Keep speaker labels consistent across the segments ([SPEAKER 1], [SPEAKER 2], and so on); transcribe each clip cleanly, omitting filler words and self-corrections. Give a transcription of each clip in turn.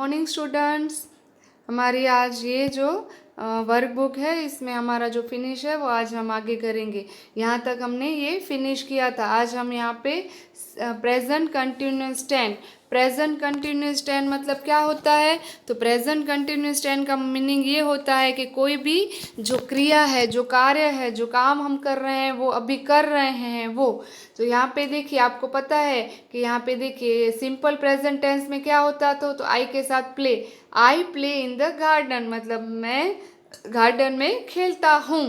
[SPEAKER 1] Morning students, हमारी आज ये जो वर्कबुक है इसमें हमारा जो फिनिश है वो आज हम आगे करेंगे। यहाँ तक हमने ये फिनिश किया था। आज हम यहाँ पे present continuous tense. Present continuous tense मतलब क्या होता है? तो प्रेजेंट कंटिन्यूस टेंस का मीनिंग ये होता है कि कोई भी जो क्रिया है, जो कार्य है, जो काम हम कर रहे हैं वो अभी कर रहे हैं वो। तो यहाँ पे देखिए, आपको पता है कि यहाँ पे देखिए सिंपल प्रेजेंट टेंस में क्या होता था? तो आई के साथ play. I play in the garden, मतलब मैं गार्डन में खेलता हूँ।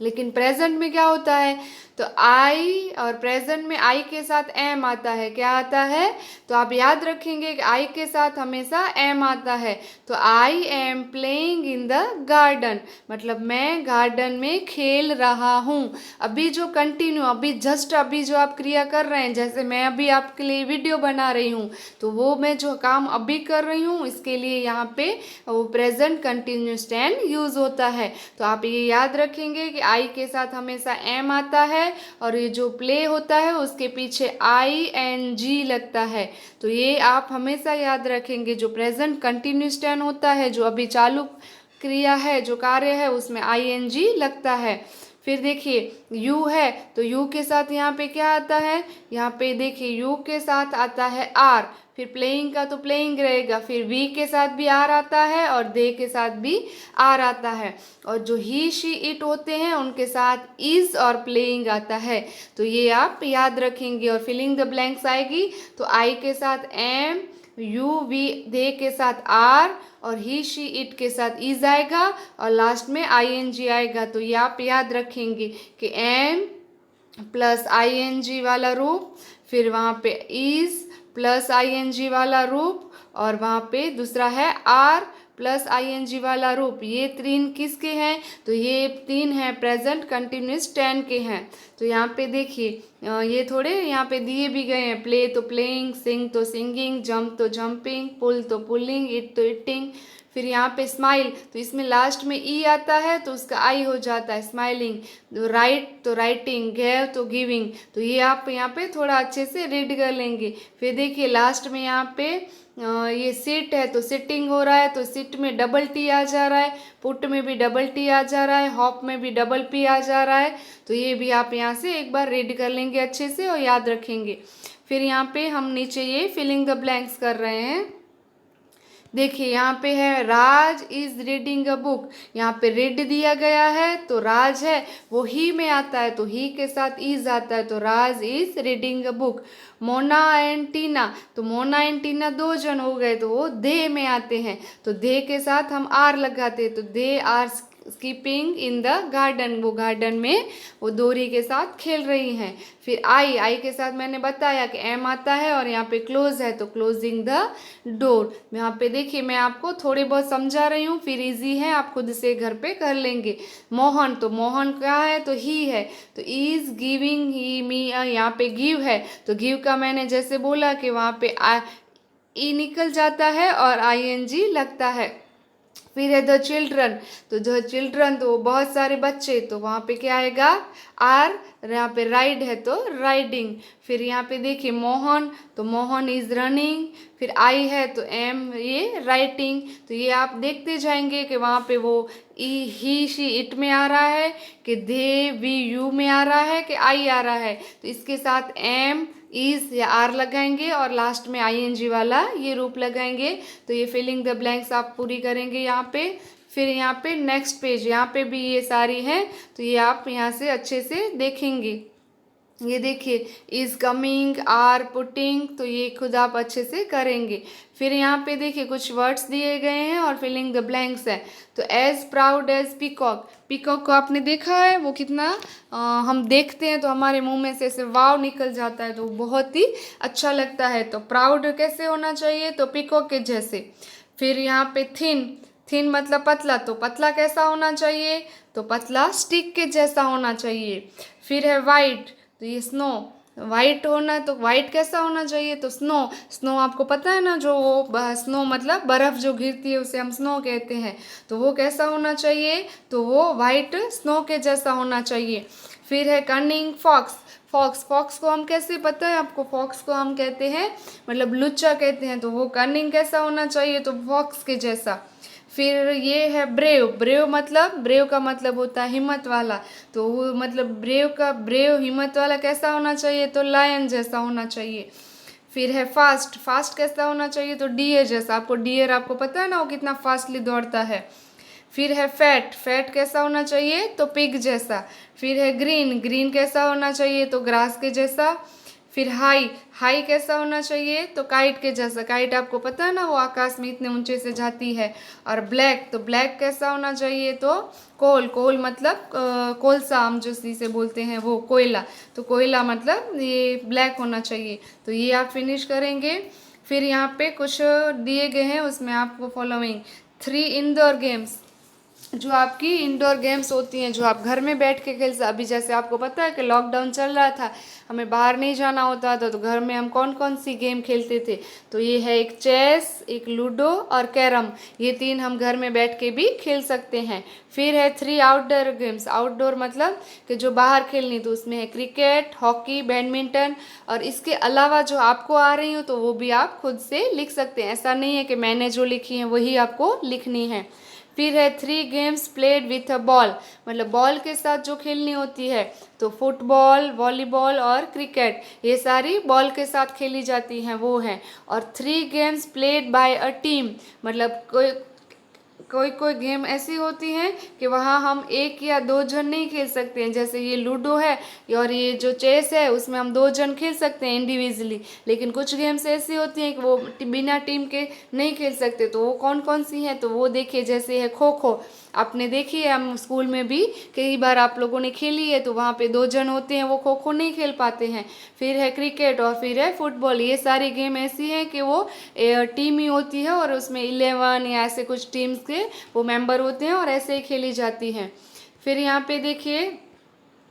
[SPEAKER 1] लेकिन प्रेजेंट में क्या होता है? तो आई, और प्रेजेंट में आई के साथ एम आता है। क्या आता है? तो आप याद रखेंगे कि आई के साथ हमेशा एम आता है। तो I am playing in the garden, मतलब मैं गार्डन में खेल रहा हूँ। अभी जो कंटिन्यू, अभी जस्ट अभी जो आप क्रिया कर रहे हैं, जैसे मैं अभी आपके लिए वीडियो बना रही हूँ, तो वो मैं जो काम अभी कर रही हूँ इसके लिए यहाँ पे वो प्रेजेंट कंटिन्यूस टेंस यूज होता है। तो आप ये याद रखेंगे कि आई के साथ हमेशा एम आता है, और ये जो प्ले होता है उसके पीछे ING लगता है। तो ये आप हमेशा याद रखेंगे। जो प्रेजेंट कंटिन्यूस टेंस होता है, जो अभी चालू क्रिया है, जो कार्य है, उसमें ING लगता है। फिर देखिए यू है, तो यू के साथ यहाँ पे क्या आता है? यहाँ पे देखिए यू के साथ आता है आर। फिर प्लेइंग का तो प्लेइंग रहेगा। फिर वी के साथ भी आर आता है, और दे के साथ भी आर आता है। और जो ही शी इट होते हैं उनके साथ इज और प्लेइंग आता है। तो ये आप याद रखेंगे। और फिलिंग द ब्लैंक्स आएगी तो आई के साथ एम, यू वी दे के साथ आर, और ही शी इट के साथ इज आएगा, और लास्ट में ING आएगा। तो ये आप याद रखेंगे कि एम प्लस ING वाला रूप, फिर वहाँ पे इज प्लस ING वाला रूप, और वहाँ पे दूसरा है आर प्लस ING वाला रूप। ये तीन किसके हैं? तो ये तीन हैं प्रेजेंट कंटिन्यूस टेंस के हैं। तो यहाँ पे देखिए ये थोड़े यहाँ पे दिए भी गए हैं। प्ले तो प्लेइंग, सिंग तो सिंगिंग, जंप तो जंपिंग, पुल तो पुलिंग, इट तो इटिंग। फिर यहाँ पे स्माइल, तो इसमें लास्ट में ई आता है तो उसका आई हो जाता है, स्माइलिंग। तो राइट तो राइटिंग, गिव तो गिविंग। तो ये आप यहाँ पे थोड़ा अच्छे से रीड कर लेंगे। फिर देखिए लास्ट में यहाँ पे ये सिट है तो सिटिंग हो रहा है, तो सिट में डबल टी आ जा रहा है, पुट में भी डबल टी आ जा रहा है, हॉप में भी डबल पी आ जा रहा है। तो ये भी आप यहाँ से एक बार रीड कर लेंगे अच्छे से और याद रखेंगे। फिर यहाँ पे हम नीचे ये फिलिंग द ब्लैंक्स कर रहे हैं। देखिए यहाँ पे है राज इज रीडिंग अ बुक। यहाँ पे रीड दिया गया है तो राज है वो ही में आता है, तो ही के साथ इज आता है, तो Raj is reading a book. Mona and Tina, तो मोना एंड टीना दो जन हो गए तो वो दे में आते हैं, तो दे के साथ हम आर लगाते हैं, तो they are skipping in the garden, वो गार्डन में वो डोरी के साथ खेल रही हैं। फिर आई के साथ मैंने बताया कि एम आता है, और यहाँ पे क्लोज है तो क्लोजिंग द डोर। यहाँ पे देखिए मैं आपको थोड़े बहुत समझा रही हूँ, फिर इजी है, आप खुद से घर पे कर लेंगे। मोहन, तो मोहन क्या है? तो ही है, तो इज गिविंग ही मी। यहाँ पे गिव है, तो गिव का मैंने जैसे बोला कि वहाँ पे ई निकल जाता है और ING लगता है। फिर है द चिल्ड्रन, तो द चिल्ड्रन तो बहुत सारे बच्चे, तो वहाँ पे क्या आएगा? आर। यहाँ पे राइड है तो राइडिंग। फिर यहाँ पे देखिए मोहन, तो मोहन इज रनिंग। फिर आई है तो एम, ये राइटिंग। तो ये आप देखते जाएंगे कि वहाँ पे वो ई ही शी इट में आ रहा है, कि दे वी यू में आ रहा है, कि आई आ रहा है। तो इसके साथ एम, इज या आर लगाएंगे, और लास्ट में ING वाला ये रूप लगाएंगे। तो ये फिलिंग द ब्लैंक्स आप पूरी करेंगे यहाँ पे। फिर यहाँ पे नेक्स्ट पेज, यहाँ पे भी ये सारी हैं, तो ये आप यहाँ से अच्छे से देखेंगे। ये देखिए इज कमिंग, आर पुटिंग, तो ये खुद आप अच्छे से करेंगे। फिर यहाँ पे देखिए कुछ वर्ड्स दिए गए हैं और फिलिंग द ब्लैंक्स है। तो as proud as peacock, peacock को आपने देखा है वो कितना हम देखते हैं तो हमारे मुंह में से ऐसे वाव निकल जाता है, तो बहुत ही अच्छा लगता है। तो प्राउड कैसे होना चाहिए? तो पीकॉक के जैसे। फिर यहाँ पे थिन, थिन मतलब पतला, तो पतला कैसा होना चाहिए? तो पतला स्टिक के जैसा होना चाहिए। फिर है वाइट, तो ये स्नो, वाइट होना, तो वाइट कैसा होना चाहिए? तो स्नो, स्नो आपको पता है ना, जो वो स्नो मतलब बर्फ़ जो गिरती है उसे हम स्नो कहते हैं, तो वो कैसा होना चाहिए? तो वो वाइट स्नो के जैसा होना चाहिए। फिर है कनिंग फॉक्स, फॉक्स, फॉक्स को हम कैसे, पता है आपको? फॉक्स को हम कहते हैं मतलब लुच्चा कहते हैं, तो वो कनिंग कैसा होना चाहिए? तो फॉक्स के जैसा। फिर ये है ब्रेव, ब्रेव मतलब, ब्रेव का मतलब होता है हिम्मत वाला, तो वो मतलब ब्रेव का, ब्रेव हिम्मत वाला कैसा होना चाहिए? तो लायन जैसा होना चाहिए। फिर है फास्ट, फास्ट कैसा होना चाहिए? तो डियर जैसा। आपको डियर आपको पता है ना वो कितना फास्टली दौड़ता है। फिर है फैट, फैट कैसा होना चाहिए? तो पिग जैसा। फिर है ग्रीन, ग्रीन कैसा होना चाहिए? तो ग्रास के जैसा। फिर हाई, हाई कैसा होना चाहिए? तो काइट के जैसा। काइट आपको पता है ना वो आकाश में इतने ऊंचे से जाती है। और ब्लैक, तो ब्लैक कैसा होना चाहिए? तो कोल, कोल मतलब कोलसा, हम जो इसे बोलते हैं वो कोयला, तो कोयला मतलब ये ब्लैक होना चाहिए। तो ये आप फिनिश करेंगे। फिर यहाँ पे कुछ दिए गए हैं, उसमें आपको फॉलोइंग 3 इंडोर गेम्स, जो आपकी इंडोर गेम्स होती हैं जो आप घर में बैठ के खेल सकते। अभी जैसे आपको पता है कि लॉकडाउन चल रहा था, हमें बाहर नहीं जाना होता था, तो घर में हम कौन कौन सी गेम खेलते थे? तो ये है एक चेस, एक लूडो और कैरम, ये 3 हम घर में बैठ के भी खेल सकते हैं। फिर है 3 आउटडोर गेम्स, आउटडोर मतलब कि जो बाहर खेलनी, तो उसमें है क्रिकेट, हॉकी, बैडमिंटन, और इसके अलावा जो आपको आ रही हो तो वो भी आप खुद से लिख सकते हैं, ऐसा नहीं है कि मैंने जो लिखी है वही आपको लिखनी है। फिर है 3 games played with a ball, मतलब बॉल के साथ जो खेलनी होती है, तो फुटबॉल, वॉलीबॉल और क्रिकेट, ये सारी बॉल के साथ खेली जाती हैं वो हैं। और 3 games played by a team, मतलब कोई कोई कोई गेम ऐसी होती हैं कि वहाँ हम 1 या 2 जन नहीं खेल सकते हैं, जैसे ये लूडो है और ये जो चेस है उसमें हम 2 जन खेल सकते हैं इंडिविजुअली, लेकिन कुछ गेम्स ऐसी होती हैं कि वो बिना टीम के नहीं खेल सकते। तो वो कौन कौन सी हैं? तो वो देखिए, जैसे है खो खो, आपने देखी है, हम स्कूल में भी कई बार आप लोगों ने खेली है, तो वहाँ पे 2 जन होते हैं, वो खो खो नहीं खेल पाते हैं। फिर है क्रिकेट और फिर है फुटबॉल, ये सारी गेम ऐसी हैं कि वो टीम ही होती है और उसमें 11 या ऐसे कुछ टीम्स के वो मेंबर होते हैं और ऐसे ही खेली जाती हैं। फिर यहाँ पे देखिए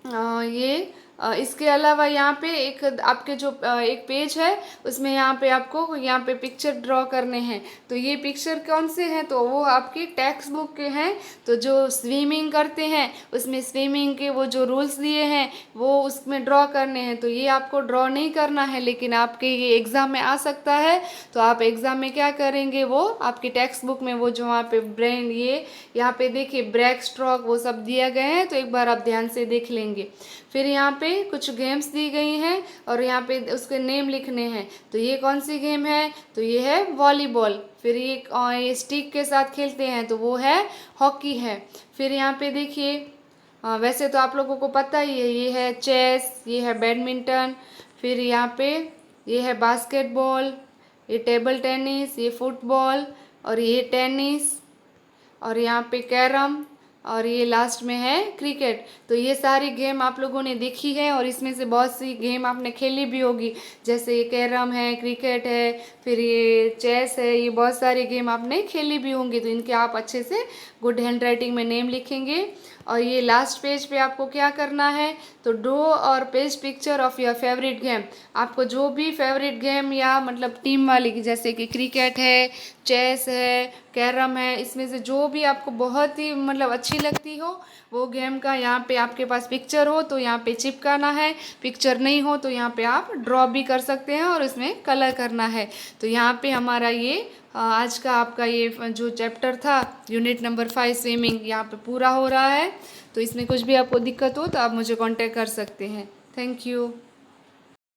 [SPEAKER 1] ये इसके अलावा यहाँ पे एक आपके जो एक पेज है उसमें यहाँ पे आपको यहाँ पे पिक्चर ड्रॉ करने हैं। तो ये पिक्चर कौन से हैं? तो वो आपकी टेक्स्ट बुक के हैं। तो जो स्विमिंग करते हैं उसमें स्विमिंग के वो जो रूल्स दिए हैं वो उसमें ड्रॉ करने हैं। तो ये आपको ड्रॉ नहीं करना है, लेकिन आपके ये एग्ज़ाम में आ सकता है। तो आप एग्ज़ाम में क्या करेंगे, वो आपकी टेक्स्ट बुक में वो जो वहाँ पे ब्रेन, ये यहाँ पे देखिए ब्रेक स्ट्रोक वो सब दिया गए हैं, तो एक बार आप ध्यान से देख लेंगे। फिर यहाँ पे कुछ गेम्स दी गई हैं और यहाँ पे उसके नेम लिखने हैं। तो ये कौन सी गेम है? तो ये है वॉलीबॉल। फिर ये स्टिक के साथ खेलते हैं, तो वो है हॉकी है। फिर यहाँ पे देखिए वैसे तो आप लोगों को पता ही है, ये है चेस, ये है बैडमिंटन, फिर यहाँ पे ये है बास्केटबॉल, ये टेबल टेनिस, ये फुटबॉल और ये टेनिस, और यहाँ पे कैरम, और ये लास्ट में है क्रिकेट। तो ये सारी गेम आप लोगों ने देखी है और इसमें से बहुत सी गेम आपने खेली भी होगी, जैसे ये कैरम है, क्रिकेट है, फिर ये चेस है, ये बहुत सारी गेम आपने खेली भी होंगी। तो इनके आप अच्छे से गुड हैंड राइटिंग में नेम लिखेंगे। और ये लास्ट पेज पे आपको क्या करना है, तो ड्रो और paste picture of your favourite game. आपको जो भी फेवरेट गेम या मतलब टीम वाली की, जैसे कि क्रिकेट है, चेस है, कैरम है, इसमें से जो भी आपको बहुत ही मतलब अच्छी लगती हो वो गेम का यहाँ पे आपके पास पिक्चर हो तो यहाँ पे चिपकाना है, पिक्चर नहीं हो तो यहाँ पे आप ड्रॉ भी कर सकते हैं और इसमें कलर करना है। तो यहाँ पे हमारा ये आज का आपका ये जो चैप्टर था यूनिट नंबर 5 स्विमिंग यहाँ पे पूरा हो रहा है। तो इसमें कुछ भी आपको दिक्कत हो तो आप मुझे कांटेक्ट कर सकते हैं। Thank you.